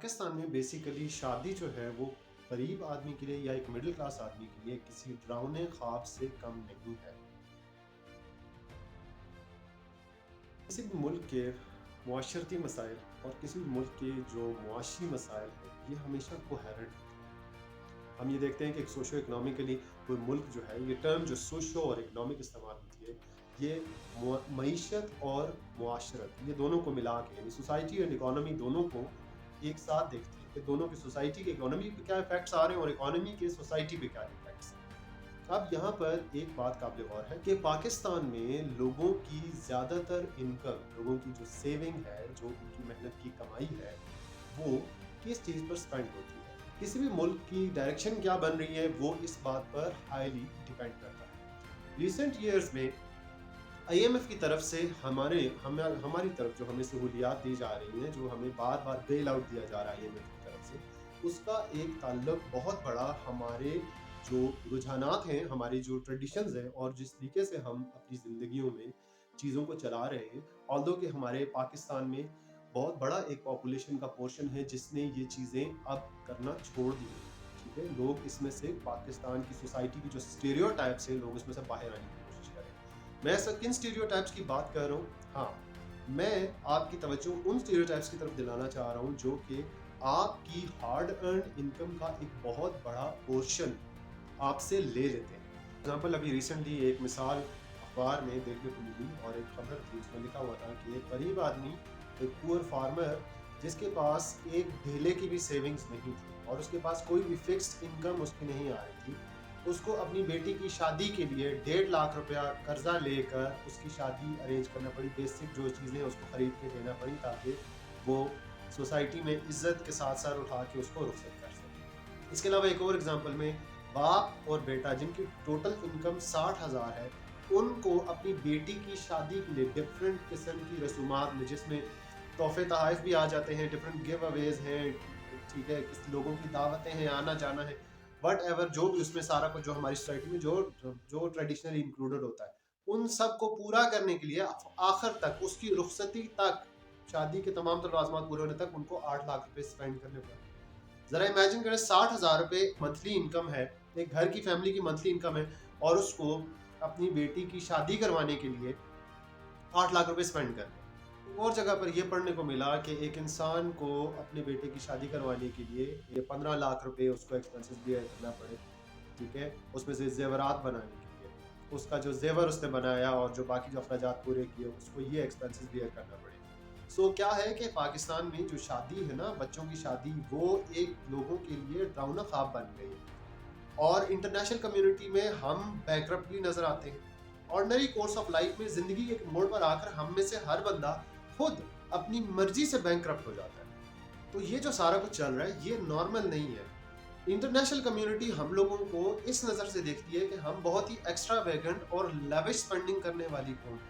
پاکستان میں بیسیکلی شادی جو ہے وہ غریب آدمی کے لیے یا ایک مڈل کلاس آدمی کے لیے کسی ڈراؤنے خواب سے کم نہیں ہے۔ کسی بھی ملک کے معاشرتی مسائل اور کسی بھی ملک کے جو معاشی مسائل ہیں یہ ہمیشہ کوہیرنٹ ہوتے ہیں۔ ہم یہ دیکھتے ہیں کہ ایک سوشو اکنامکلی کوئی ملک جو ہے، یہ ٹرم جو سوشو اور اکنامک استعمال ہوتی ہے، یہ معیشت اور معاشرت یہ دونوں کو ملا کے، یعنی سوسائٹی اور اکانومی دونوں کو ایک ساتھ دیکھتی ہے کہ دونوں کی سوسائٹی کے اکانومی پہ کیا افیکٹس آ رہے ہیں اور اکانومی کے سوسائٹی پہ کیا افیکٹس ہیں۔ اب یہاں پر ایک بات قابل غور ہے کہ پاکستان میں لوگوں کی زیادہ تر انکم، لوگوں کی جو سیونگ ہے، جو ان کی محنت کی کمائی ہے، وہ کس چیز پر سپینڈ ہوتی ہے۔ کسی بھی ملک کی ڈائریکشن کیا بن رہی ہے وہ اس بات پر ہائیلی ڈیپینڈ کرتا ہے۔ ریسنٹ ایئرز میں آئی ایم ایف کی طرف سے ہماری طرف جو ہمیں سہولیات دی جا رہی ہیں، جو ہمیں بار بار بیل آؤٹ دیا جا رہا ہے آئی ایم ایف کی طرف سے، اس کا ایک تعلق بہت بڑا ہمارے جو رجحانات ہیں، ہماری جو ٹریڈیشنز ہیں اور جس طریقے سے ہم اپنی زندگیوں میں چیزوں کو چلا رہے ہیں، آلدو کہ ہمارے پاکستان میں بہت بڑا ایک پاپولیشن کا پورشن ہے جس نے یہ چیزیں اب کرنا چھوڑ دی ہیں۔ ٹھیک ہے، لوگ اس میں سے پاکستان کی سوسائٹی کی جو اسٹیریو ٹائپس ہیں، لوگ اس میں سے باہر آنے کی کوشش کریں۔ میں ایسا کن اسٹیریو ٹائپس کی بات کر رہا ہوں؟ ہاں، میں آپ کی توجہ ان اسٹیریو ٹائپس کی طرف دلانا چاہ رہا ہوں جو کہ آپ کی ہارڈ ارنڈ انکم کا ایک بہت بڑا پورشن آپ سے لے لیتے ہیں۔ ایگزامپل ابھی ریسنٹلی ایک مثال اخبار میں دیکھنے کو ملی اور ایک خبر تھی، اس میں لکھا ہوا تھا کہ ایک غریب آدمی، ایک پور فارمر جس کے پاس ایک ڈھیلے کی بھی سیونگز نہیں تھی اور اس کے پاس کوئی بھی فکسڈ انکم اس کی نہیں آ رہی تھی، اس کو اپنی بیٹی کی شادی کے لیے 1.5 لاکھ روپیہ قرضہ لے کر اس کی شادی ارینج کرنا پڑی۔ بیسک جو چیزیں اس کو خرید کے دینا پڑی تاکہ وہ سوسائٹی میں عزت کے ساتھ سر اٹھا کے اس کو رخصت کر سکے۔ اس کے علاوہ ایک اور ایگزامپل میں باپ اور بیٹا جن کی ٹوٹل انکم 60,000 ہے، ان کو اپنی بیٹی کی شادی کے لیے ڈفرینٹ قسم کی رسومات میں، جس میں تحفے تحائف بھی آ جاتے ہیں، ڈفرینٹ گیو اویز ہیں، ٹھیک ہے، کس لوگوں کی دعوتیں ہیں، آنا جانا ہے، وٹ ایور جو بھی اس میں سارا کچھ جو ہماری سوسائٹی میں جو ٹریڈیشنلی انکلوڈڈ ہوتا ہے، ان سب کو پورا کرنے کے لیے آخر تک اس کی رخصتی تک، شادی کے تمام تر لازمات پورے ہونے تک ان کو 8 لاکھ روپے اسپینڈ کرنے پڑے۔ ذرا امیجن کریں 60,000 روپے منتھلی انکم ہے، ایک گھر کی فیملی کی منتھلی انکم ہے، اور اس کو اپنی بیٹی کی شادی کروانے کے لیے 8 لاکھ روپے اسپینڈ کرنے۔ اور جگہ پر یہ پڑھنے کو ملا کہ ایک انسان کو اپنے بیٹے کی شادی کروانے کے لیے یہ 15 لاکھ روپے اس کو ایکسپینسز بیئر کرنا پڑے، ٹھیک ہے، اس میں سے زیورات بنانے کے لیے، اس کا جو زیور اس نے بنایا اور جو باقی جو اخراجات پورے کیے اس کو یہ ایکسپینسز بیئر کرنا پڑے۔ سو کیا ہے کہ پاکستان میں جو شادی ہے نا، بچوں کی شادی، وہ ایک لوگوں کے لیے ڈراؤنا خواب بن گئی ہے، اور انٹرنیشنل کمیونٹی میں ہم بینکرپٹ بھی نظر آتے ہیں۔ آرڈنری کورس آف لائف میں زندگی کے ایک موڑ پر آ کر ہم میں سے ہر بندہ خود اپنی مرضی سے بینکرپٹ ہو جاتا ہے۔ تو یہ جو سارا کچھ چل رہا ہے یہ نارمل نہیں ہے۔ انٹرنیشنل کمیونٹی ہم لوگوں کو اس نظر سے دیکھتی ہے کہ ہم بہت ہی ایکسٹرا ویگنٹ اور لیوش سپینڈنگ کرنے والی قوم ہیں۔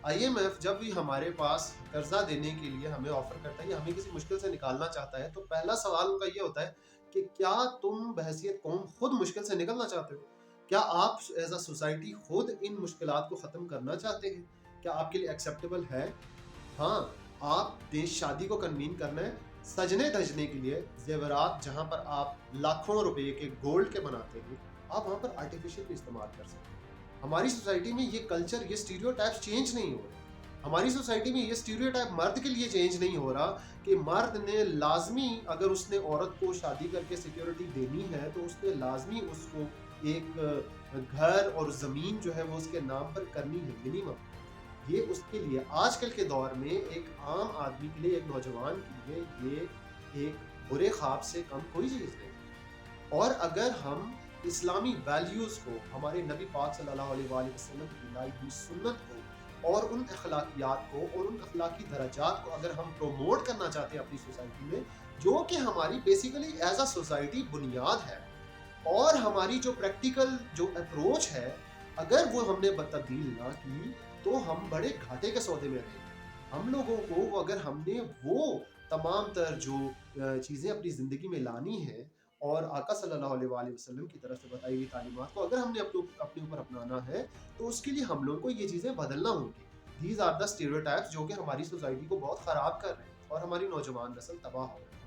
آئی ایم ایف جب بھی ہمارے پاس قرضہ دینے کے لیے ہمیں آفر کرتا ہے یا ہمیں کسی مشکل سے نکالنا چاہتا ہے، تو پہلا سوال ان کا یہ ہوتا ہے کہ کیا تم بحیثیت قوم خود مشکل سے نکلنا چاہتے ہو؟ کیا آپ ایز اے سوسائٹی خود ان مشکلات کو ختم کرنا چاہتے ہیں؟ کیا آپ کے لیے ایکسیپٹیبل ہے؟ ہاں، آپ نے شادی کو کنوین کرنا ہے، سجنے دجنے کے لیے زیورات جہاں پر آپ لاکھوں روپے کے گولڈ کے بناتے ہیں، آپ وہاں پر آرٹیفیشل بھی استعمال کر سکتے ہیں۔ ہماری سوسائٹی میں یہ کلچر، یہ اسٹیریو ٹائپس چینج نہیں ہو رہے۔ ہماری سوسائٹی میں یہ اسٹیریو ٹائپ مرد کے لیے چینج نہیں ہو رہا کہ مرد نے لازمی، اگر اس نے عورت کو شادی کر کے سیکیورٹی دینی ہے تو اس نے لازمی اس کو ایک گھر اور زمین جو ہے وہ اس کے نام پر کرنی ہے، منیمم۔ یہ اس کے لیے آج کل کے دور میں ایک عام آدمی کے لیے، ایک نوجوان کے لیے یہ ایک برے خواب سے کم کوئی چیز نہیں۔ اور اگر ہم اسلامی ویلیوز کو، ہمارے نبی پاک صلی اللہ علیہ وآلہ وسلم کی لائی ہوئی سنت کو اور ان اخلاقیات کو اور ان اخلاقی درجات کو اگر ہم پروموٹ کرنا چاہتے ہیں اپنی سوسائٹی میں، جو کہ ہماری بیسیکلی ایز اے سوسائٹی بنیاد ہے، اور ہماری جو پریکٹیکل جو اپروچ ہے اگر وہ ہم نے تبدیل نہ کی تو ہم بڑے گھاٹے کے سودے میں رہیں گے۔ ہم لوگوں کو اگر ہم نے وہ تمام تر جو چیزیں اپنی زندگی میں لانی ہیں اور آقا صلی اللہ علیہ وآلہ وسلم کی طرف سے بتائی ہوئی تعلیمات کو اگر ہم نے اپنے اوپر اپنانا ہے تو اس کے لیے ہم لوگوں کو یہ چیزیں بدلنا ہوں گی۔ دیز آر دا اسٹیریوٹائپس جو کہ ہماری سوسائٹی کو بہت خراب کر رہے ہیں اور ہماری نوجوان نسل تباہ ہو رہی ہے۔